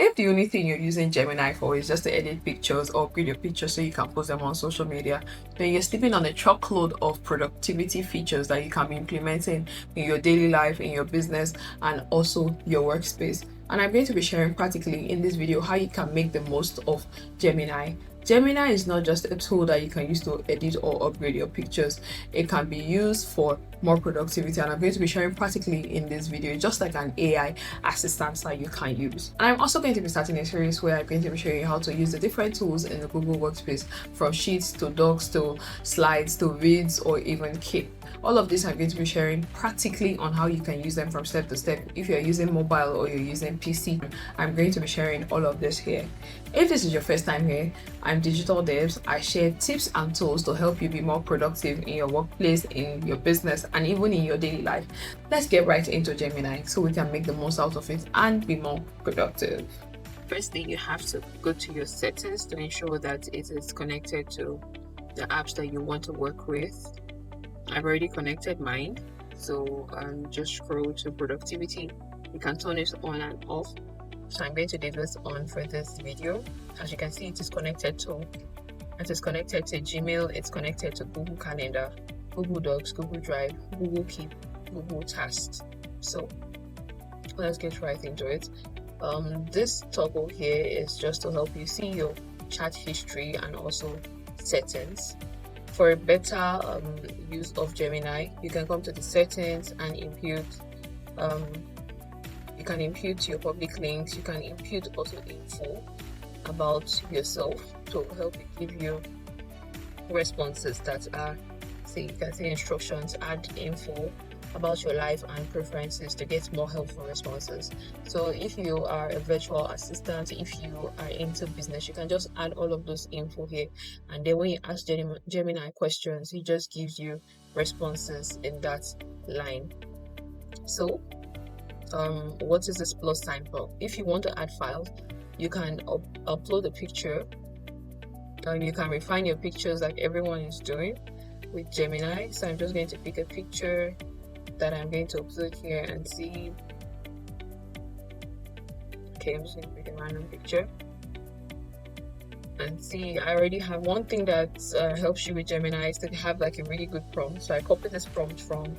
If the only thing you're using Gemini for is just to edit pictures or upgrade your pictures so you can post them on social media, then you're sleeping on a truckload of productivity features that you can be implementing in your daily life, in your business, and also your workspace. And I'm going to be sharing practically in this video how you can make the most of Gemini. Gemini is not just a tool that you can use to edit or upgrade your pictures. It can be used for more productivity, and I'm going to be sharing practically in this video just like an AI assistant that you can use. And I'm also going to be starting a series where I'm going to be showing you how to use the different tools in the Google Workspace, from Sheets to Docs to Slides to Vids or even Keep. All of this I'm going to be sharing practically on how you can use them from step to step. If you're using mobile or you're using PC, I'm going to be sharing all of this here. If this is your first time here, I'm Digital Devs. I share tips and tools to help you be more productive in your workplace, in your business, and even in your daily life. Let's get right into Gemini so we can make the most out of it and be more productive. Firstly, you have to go to your settings to ensure that it is connected to the apps that you want to work with. I've already connected mine, so just scroll to productivity. You can turn it on and off. So I'm going to leave this on for this video. As you can see, it is connected to Gmail, it's connected to Google Calendar, Google Docs, Google Drive, Google Keep, Google Tasks. So let's get right into it. This toggle here is just to help you see your chat history and also settings. For a better use of Gemini, you can come to the settings and impute. You can impute your public links. You can impute also info about yourself to help you give you responses that are, say, you can say instructions, add info about your life and preferences to get more helpful responses. So if you are a virtual assistant, if you are into business, you can just add all of those info here, and then when you ask Gemini questions, it just gives you responses in that line. So what is this plus sign for? If you want to add files, you can upload a picture, and you can refine your pictures like everyone is doing with Gemini. So I'm just going to pick a picture that I'm going to upload here and see. Okay, I'm just going to pick a random picture and see. I already have one thing that helps you with Gemini is to have like a really good prompt. So I copied this prompt from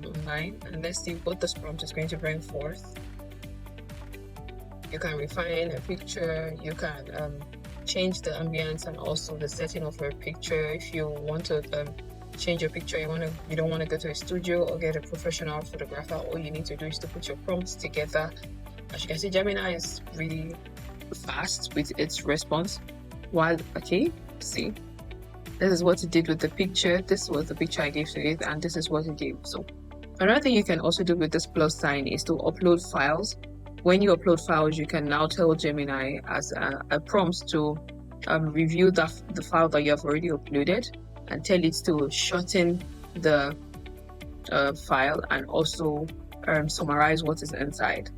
online, and let's see what this prompt is going to bring forth. You can refine a picture, you can change the ambience and also the setting of your picture. If you want to change your picture, you don't want to go to a studio or get a professional photographer, all you need to do is to put your prompts together. As you can see, Gemini is really fast with its response. See, this is what it did with the picture, this was the picture I gave to it, and this is what it gave. So another thing you can also do with this plus sign is to upload files. When you upload files, you can now tell Gemini as a prompt to review the file that you have already uploaded and tell it to shorten the file and also summarize what is inside.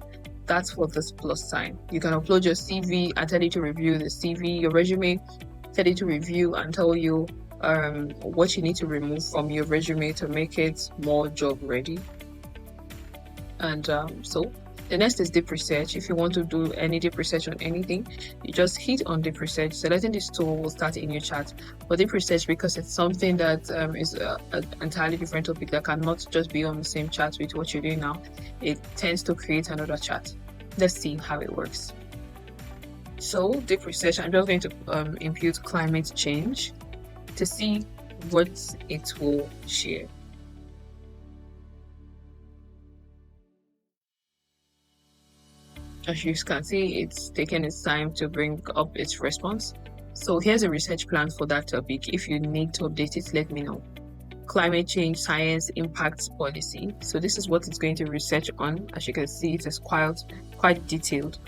That's for this plus sign. You can upload your CV and tell it to review the CV, your resume, tell it to review and tell you what you need to remove from your resume to make it more job ready. And so the next is deep research. If you want to do any deep research on anything, you just hit on deep research. Selecting this tool will start a new chat. But deep research, because it's something that is an entirely different topic that cannot just be on the same chat with what you're doing now, it tends to create another chat. Let's see how it works. So deep research, I'm just going to impute climate change to see what it will share. As you can see, it's taken its time to bring up its response. So here's a research plan for that topic. If you need to update it, let me know. Climate change, science, impacts, policy. So this is what it's going to research on. As you can see, it is quite detailed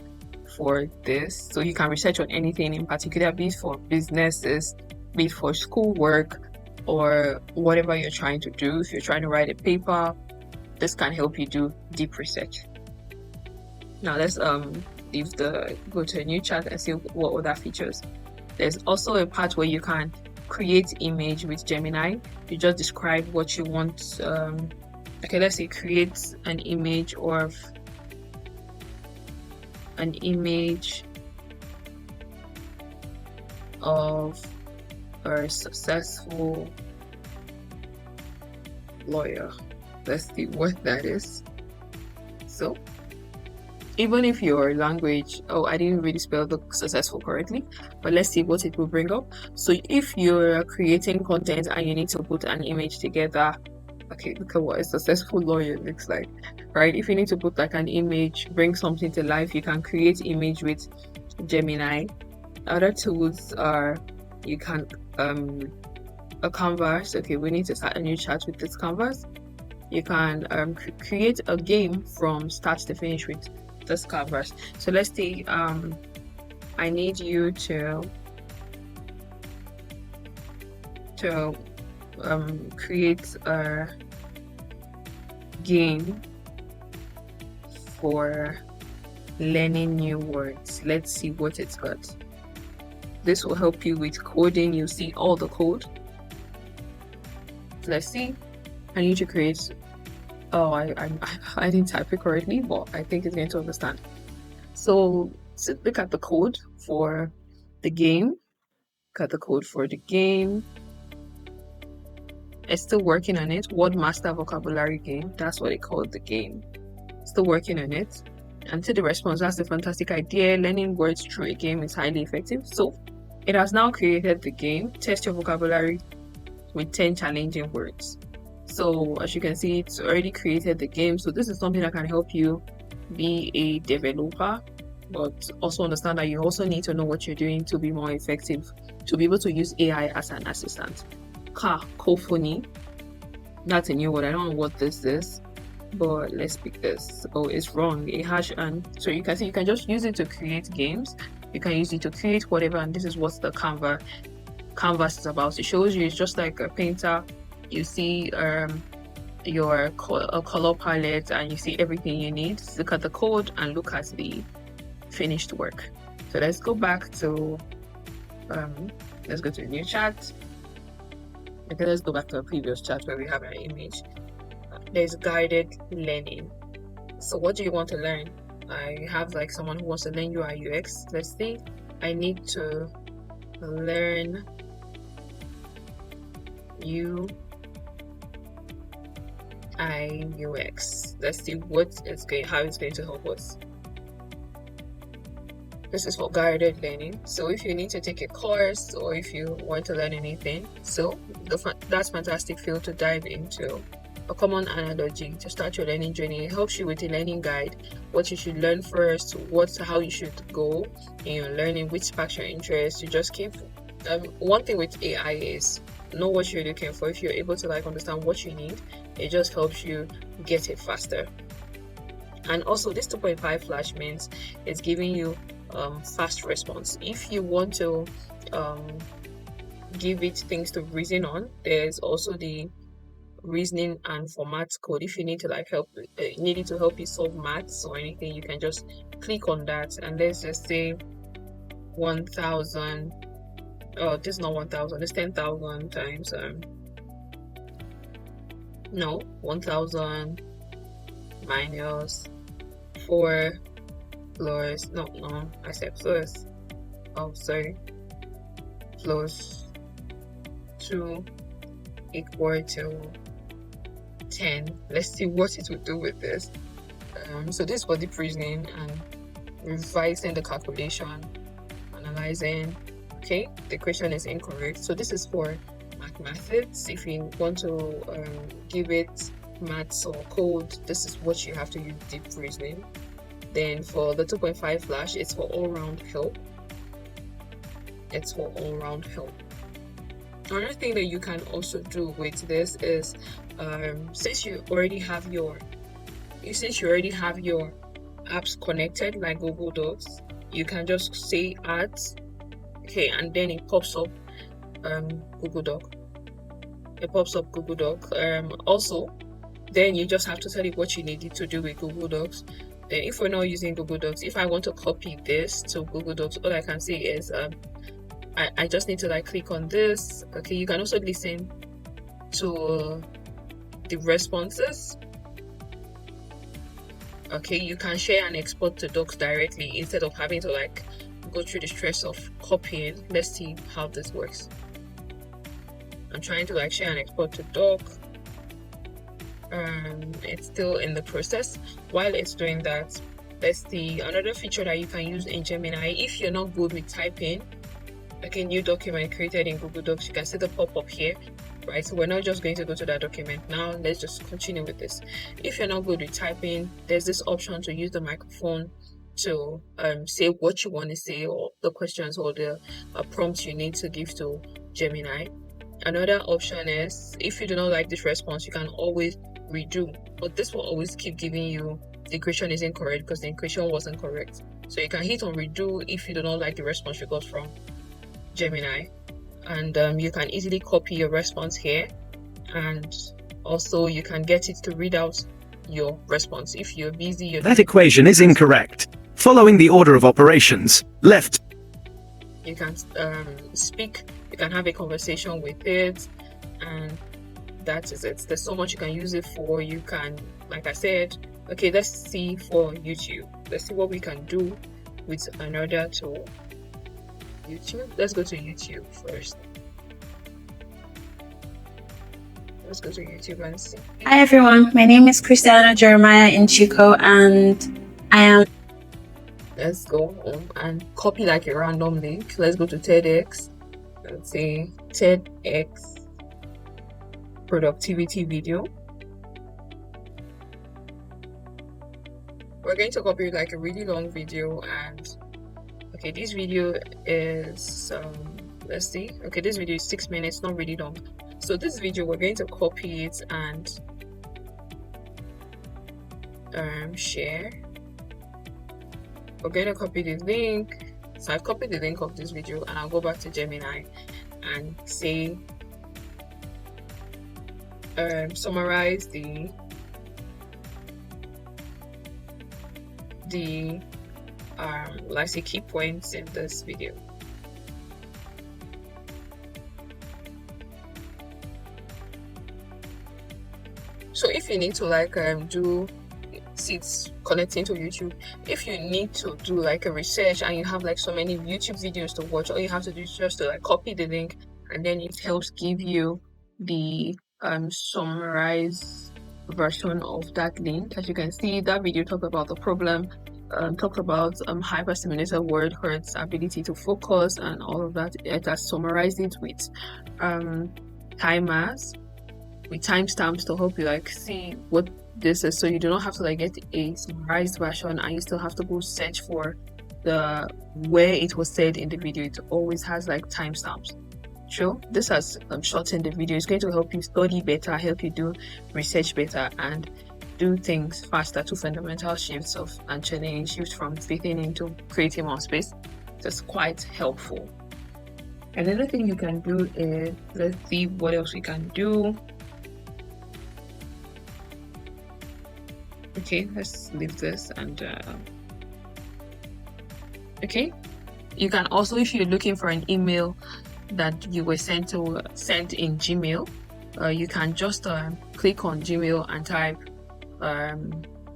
for this. So you can research on anything in particular, be it for businesses, be it for schoolwork, or whatever you're trying to do. If you're trying to write a paper, this can help you do deep research. Now let's go to a new chat and see what other features. There's also a part where you can create image with Gemini. You just describe what you want. Okay, let's say create an image of an image of a successful lawyer. Let's see what that is. So even if your language, I didn't really spell the successful correctly, but let's see what it will bring up. So if you're creating content and you need to put an image together, okay, look at what a successful lawyer looks like, right? If you need to put like an image, bring something to life, you can create image with Gemini. Other tools are, you can a canvas. Okay, we need to start a new chat with this canvas. You can create a game from start to finish with this canvas. So let's say I need you to create a game for learning new words. Let's see what it's got. This will help you with coding. You see all the code. Let's see. I need to create. I didn't type it correctly, but I think it's going to understand. So look at the code for the game. Look at the code for the game. It's still working on it. Word master vocabulary game. That's what they call the game. Still working on it. And to the response, that's a fantastic idea. Learning words through a game is highly effective. So it has now created the game. Test your vocabulary with 10 challenging words. So as you can see, it's already created the game. So this is something that can help you be a developer, but also understand that you also need to know what you're doing to be more effective, to be able to use AI as an assistant. Cacophony, that's a new word. I don't know what this is, but let's pick this. Oh, it's wrong. A hash, and so you can see you can just use it to create games. You can use it to create whatever, and this is what the canvas is about. It shows you it's just like a painter. You see your color palette, and you see everything you need. Look at the code and look at the finished work. So let's go back to let's go to a new chat. Okay, let's go back to a previous chat where we have an image. There's guided learning. So what do you want to learn? I have like someone who wants to learn UI UX. Let's see. I need to learn UI UX. Let's see how it's going to help us. This is for guided learning. So if you need to take a course or if you want to learn anything, so that's fantastic field to dive into. A common analogy to start your learning journey. It helps you with the learning guide, what you should learn first, how you should go in your learning, which sparks your interest. You just keep one thing with AI is know what you're looking for. If you're able to understand what you need, it just helps you get it faster. And also this 2.5 flash means it's giving you fast response. If you want to give it things to reason on, there's also the reasoning and format code. If you need to need it to help you solve maths or anything, you can just click on that, and let's just say 1000. Oh, this is not 1000, it's 10,000 times 1000 minus 4 plus I said plus plus 2 equal to 10. Let's see what it will do with this. So this is for deep reasoning and revising the calculation, analyzing. Okay, the question is incorrect. So this is for mathematics. If you want to give it maths or code, this is what you have to use deep reasoning. Then for the 2.5 flash, it's for all-round help. Another thing that you can also do with this is since you already have your apps connected like Google Docs, you can just say add, okay, and then it pops up Google Doc. Also, then you just have to tell it what you need it to do with Google Docs. Then if we're not using Google Docs, if I want to copy this to Google Docs, all I can say is I just need to click on this. Okay, you can also listen to the responses Okay, you can share and export to docs directly instead of having to like go through the stress of copying. Let's see how this works. I'm trying to like share and export to doc. It's still in the process. While it's doing that, let's see another feature that you can use in Gemini. If you're not good with typing, like a new document created in Google Docs, you can see the pop-up here, right? So we're not just going to go to that document now. Let's just continue with this. If you're not good with typing, there's this option to use the microphone to say what you want to say, or the questions or the prompts you need to give to Gemini. Another option is, if you do not like this response, you can always redo, but this will always keep giving you the equation is incorrect because the equation wasn't correct. So you can hit on redo if you do not like the response you got from Gemini, and you can easily copy your response here, and also you can get it to read out your response if you're busy. That equation is incorrect. Following the order of operations, left. You can speak, you can have a conversation with it, and that is it. There's so much you can use it for. You can, like I said, okay, let's see for YouTube. Let's see what we can do with another tool. YouTube. Let's go to YouTube first. Let's go to YouTube and see. Hi everyone, my name is Christiana Jeremiah Inchiko, and I am. Let's go home and copy like a random link. Let's go to TEDx. Let's say TEDx productivity video. We're going to copy like a really long video, and okay, this video is let's see. Okay, this video is 6 minutes, not really long. So this video, we're going to copy it and share. We're going to copy the link. So I've copied the link of this video, and I'll go back to Gemini and say summarize the let's say key points in this video. So if you need to like do it's connecting to YouTube, if you need to do like a research and you have like so many YouTube videos to watch, all you have to do is just to like copy the link, and then it helps give you the summarized version of that link. As you can see, that video talked about the problem, talked about hyperstimulated word hurts ability to focus and all of that. It has summarized it with timers, with timestamps to help you like see what this is, so you do not have to like get a summarized version and you still have to go search for the where it was said in the video. It always has like timestamps. Sure, this has shortened the video. It's going to help you study better, help you do research better, and do things faster to fundamental shifts of and challenge shift from fitting into creating more space. That's quite helpful. Another thing you can do is, let's see what else we can do. Okay, let's leave this and okay, you can also, if you're looking for an email that you were sent in Gmail, you can just click on Gmail and type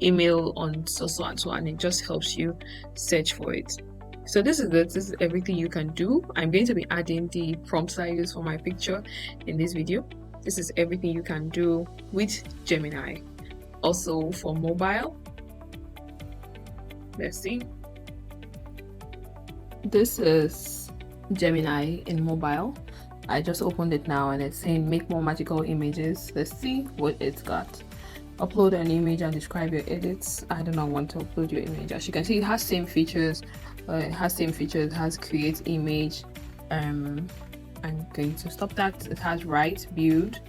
email on so and so, and it just helps you search for it. So this is it. This is everything you can do. I'm going to be adding the prompts I use for my picture in this video. This is everything you can do with Gemini. Also for mobile, let's see. This is Gemini in mobile. I just opened it now and it's saying make more magical images. Let's see what it's got. Upload an image and describe your edits. I do not want to upload your image. As you can see, it has same features. It has create image. I'm going to stop that. It has write, build,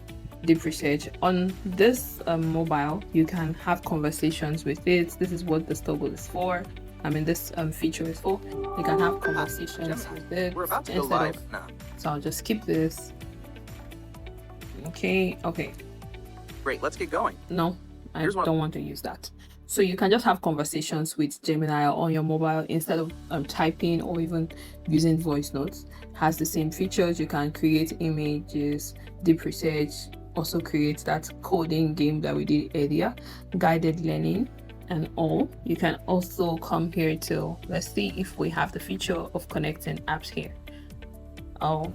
deep research. On this mobile, you can have conversations with it. This is what this toggle is for. I mean, this feature is for. You can have conversations with it. We're about to go live now. So I'll just skip this. Okay. Great, let's get going. No, I don't want to use that. So you can just have conversations with Gemini on your mobile instead of typing or even using voice notes. Has the same features. You can create images, deep research, also create that coding game that we did earlier, guided learning, and all. You can also come here to, let's see if we have the feature of connecting apps here. Oh,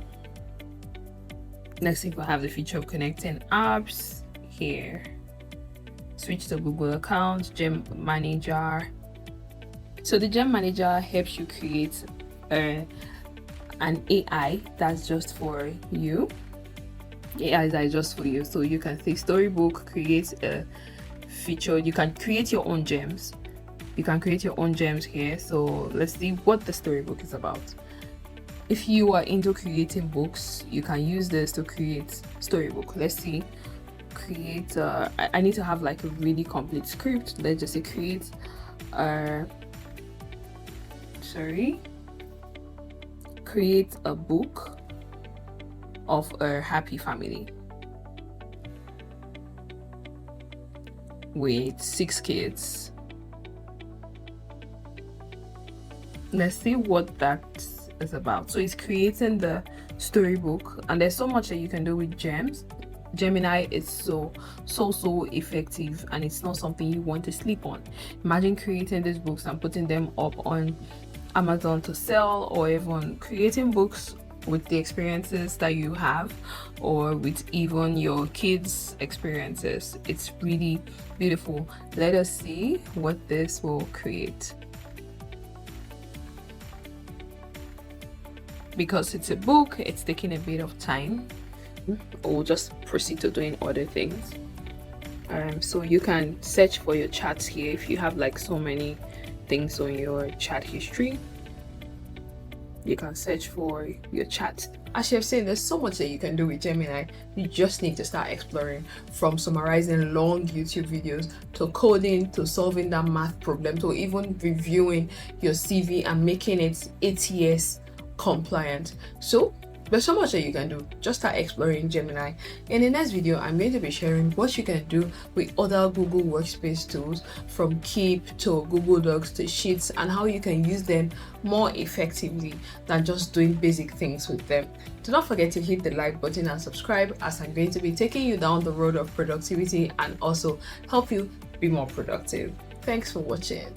let's see if we have the feature of connecting apps here. Switch to Google account, Gem Manager. So the Gem Manager helps you create an AI that's just for you. AI that is just for you. So you can say storybook, create a feature. You can create your own gems. You can create your own gems here. So let's see what the storybook is about. If you are into creating books, you can use this to create storybook. Let's see, create I need to have like a really complete script. Let's just say create create a book of a happy family with 6 kids. Let's see what that is about. So it's creating the storybook, and there's so much that you can do with gems. Gemini is so effective, and it's not something you want to sleep on. Imagine creating these books and putting them up on Amazon to sell, or even creating books with the experiences that you have, or with even your kids' experiences. It's really beautiful. Let us see what this will create. Because it's a book, it's taking a bit of time. We'll just proceed to doing other things. So you can search for your chats here if you have like so many things on your chat history. You can search for your chat. As you've seen, there's so much that you can do with Gemini. You just need to start exploring, from summarizing long YouTube videos to coding to solving that math problem to even reviewing your CV and making it ATS compliant. So there's so much that you can do. Just start exploring Gemini. In the next video, I'm going to be sharing what you can do with other Google Workspace tools, from Keep to Google Docs to Sheets, and how you can use them more effectively than just doing basic things with them. Do not forget to hit the like button and subscribe, as I'm going to be taking you down the road of productivity and also help you be more productive. Thanks for watching.